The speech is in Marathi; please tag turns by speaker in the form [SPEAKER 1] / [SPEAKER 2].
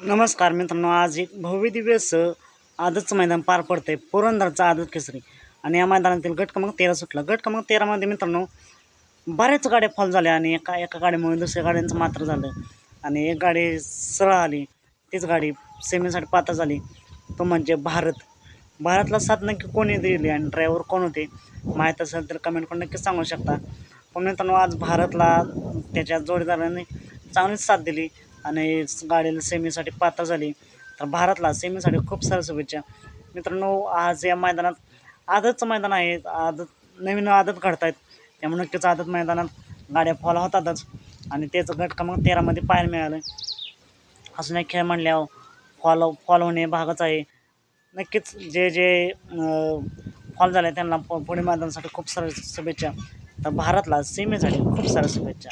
[SPEAKER 1] नमस्कार मित्रांनो, आज एक भव्य दिव्य असं आदतचं मैदान पार पडतंय, पुरंदरचा आदत केसरी. आणि या मैदानातील गट क्रमांक 13 सुटला. गट क्रमांक 13मध्ये मित्रांनो बऱ्याच गाड्या फॉल झाल्या आणि एका गाडीमुळे दुसऱ्या गाड्यांचं मात्र झालं. आणि एक गाडी सरळ आली, तीच गाडी सेमीसाठी पात्र झाली, तो म्हणजे भारतला साथ नक्की कोणी दिली आणि ड्रायव्हर कोण होते माहीत असेल तर कमेंट करून नक्कीच सांगू शकता. पण मित्रांनो, आज भारतला त्याच्या जोडीदाराने चांगलीच साथ दिली आणि गाडीला सेमीसाठी पात्र झाली. तर भारतला सेमीसाठी खूप साऱ्या शुभेच्छा मित्रांनो. आज या मैदानात आदतचं मैदान आहे, नवीन आदत घडतायत, त्यामुळे नक्कीच आदत मैदानात गाड्या फॉलो होतातच. आणि त्याचं गट क्रमांक 13मध्ये पाहायला मिळालं. अजून एक खेळ म्हणल्यावर फॉलो होणे भागच आहे. नक्कीच जे फॉल झाले त्यांना पुढे मैदानासाठी खूप साऱ्या शुभेच्छा. तर भारतला सेमीसाठी खूप साऱ्या शुभेच्छा.